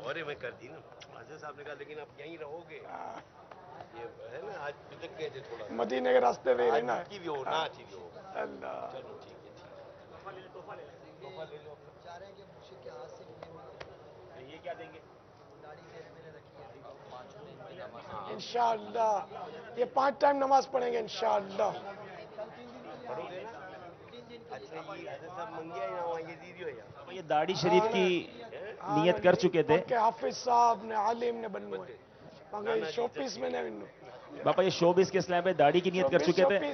دورے میں کر دی نا حضرت صاحب نے کہا لیکن آپ یہیں رہوگے یہ ہے نا آج پھٹک گئے تھے تھوڑا مدینے کے راستے میں رہنا کی بھی ہو نہ اچھی بھی ہو اللہ چلو ٹھیک ہے تحفہ لے لو اپنا چاہ رہے ہیں کہ مرشد کے ہاتھ سے یہ کیا دیں گے داڑھی میرے میں نے رکھی ہے انشاءاللہ یہ 5 ٹائم نماز پڑھیں گے انشاءاللہ پڑھو گے نا اچھا یہ حضرت صاحب منگیا یا وہاں یزیدی ہو یا یہ داڑھی شریف کی نیت کر چکے تھے کہ حافظ صاحب نے عالم نے بنو ہے مگر شو پیس میں نے بنو باپا یہ شوبز کے اسلام پہ داڑھی کی نیت کر چکے تھے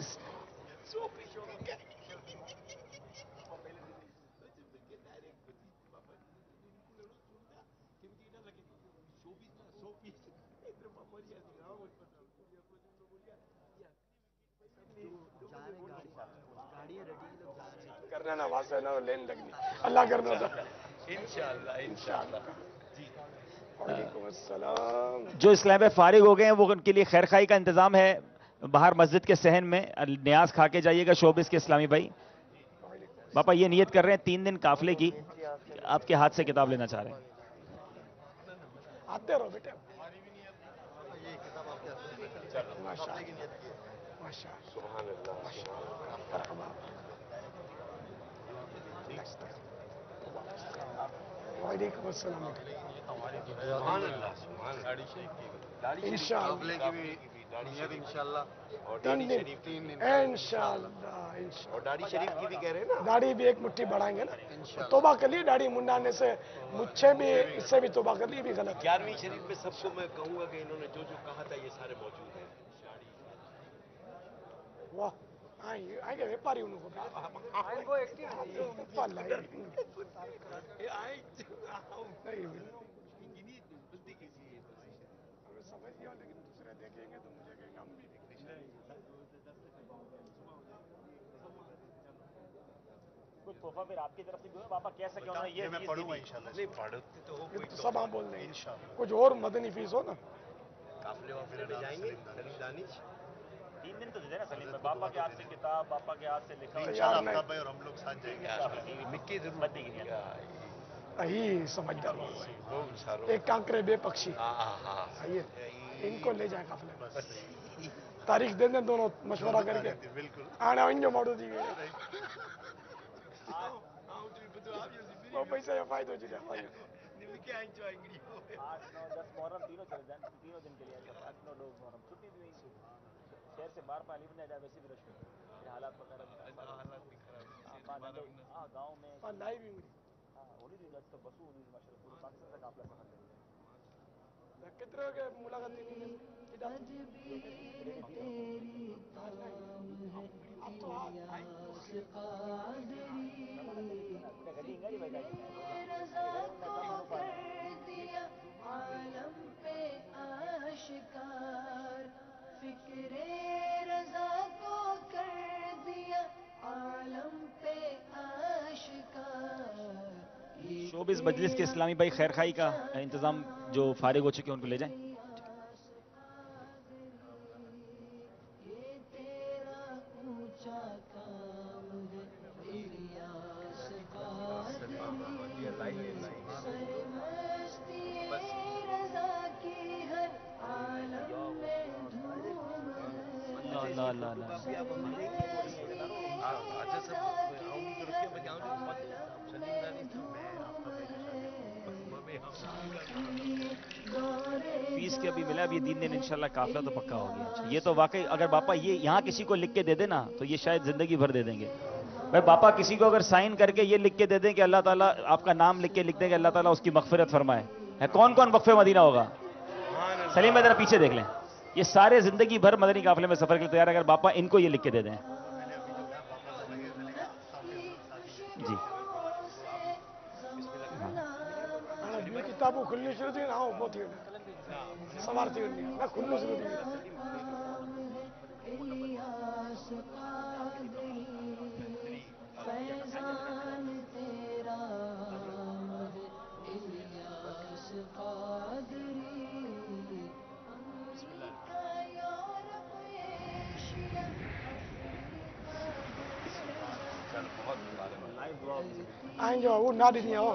کرنا نا واسطہ نہ لین لگنی اللہ کرنا تھا انشاءاللہ انشاءاللہ وعلیکم السلام جو اسلام پہ فارغ ہو گئے ہیں وہ ان کے لیے خیر خائی کا انتظام ہے باہر مسجد کے صحن میں نیاز کھا کے جائیے گا شوبز کے اسلامی بھائی باپا یہ نیت کر رہے ہیں 3 دن قافلے کی آپ کے ہاتھ سے کتاب لینا چاہ رہے ہیں آتے رہو بیٹے سبحان اللہ وعلیکم السلام سبحان اللہ سبحان اللہ انشاءاللہ اور داڑھی شریف انشاءاللہ اور داڑھی شریف کی بھی کہہ رہے ہیں نا داڑھی بھی ایک مٹھی بڑھائیں گے نا توبہ کر لیے داڑھی منڈانے سے مجھے بھی اس سے بھی توبہ کر لی بھی غلط 11ویں شریف میں سب کو میں کہوں گا کہ انہوں نے جو جو کہا تھا یہ سارے موجود ہیں واہ آئیں گے ویپاری انہوں کو سمجھ گیا لیکن دوسرے دیکھیں گے تو مجھے کہیں گے ہم بھی کچھ تحفہ پھر آپ کی طرف سے بھی پاپا کہہ سکے انہوں نے یہ میں پڑھوں گا انشاءاللہ نہیں پڑھتے تو ہو کوئی سب ہم بول دیں گے کچھ اور مدنی فیس ہو نا قافلے وافلے میں جائیں گے سلیم دانش 3 دن تو دے نا سلیم میں باپا کے ہاتھ سے کتاب باپا کے ہاتھ سے لکھا انشاءاللہ اور ہم لوگ ساتھ جائیں گے مکی ضرور سمجھدار ایک کانکرے بے پکشی ان کو لے جائیں قافلے میں تاریخ دے دیں دونوں مشورہ کر کے بالکل آنے انجو ماڑو دی گئے وہ پیسہ یا فائدہ ہو جائے 8 9 10 محرم تینوں چلے جائیں تینوں دن کے لیے 8 9 لوگ محرم چھٹی بھی نہیں شہر سے باہر پانی بھی نہیں جائے ویسے بھی رش میں حالات وغیرہ گاؤں میں لائی بھی ہولی دی تو بسو ہولی ماشاء اللہ پورے پاکستان سے قافلہ سفر کرے کتنے ہو گئے ملاقات عالم پہ آشکار فکر رضا کو کر دیا عالم پہ آشکار شوبز مجلس کے اسلامی بھائی خیر خائی کا انتظام جو فارغ ہو چکے ہیں ان کو لے جائیں فیس کے ابھی ملا اب یہ 3 دن انشاءاللہ قافلہ تو پکا ہو گیا یہ تو واقعی اگر باپا یہ یہاں کسی کو لکھ کے دے دے نا تو یہ شاید زندگی بھر دے دیں گے بھائی باپا کسی کو اگر سائن کر کے یہ لکھ کے دے دیں کہ اللہ تعالیٰ آپ کا نام لکھ کے لکھ دیں کہ اللہ تعالیٰ اس کی مغفرت فرمائے ہے کون کون وقف مدینہ ہوگا سلیم بھائی ذرا پیچھے دیکھ لیں یہ سارے زندگی بھر مدنی قافلے میں سفر کے لیے تیار ہے اگر باپا ان کو یہ لکھ کے دے دیں جی کتابوں کھلنی شروع تھی نا بہت ہی سوار تھی کھلنی شروع تھی آئیں جو وہ نہ دینی ہو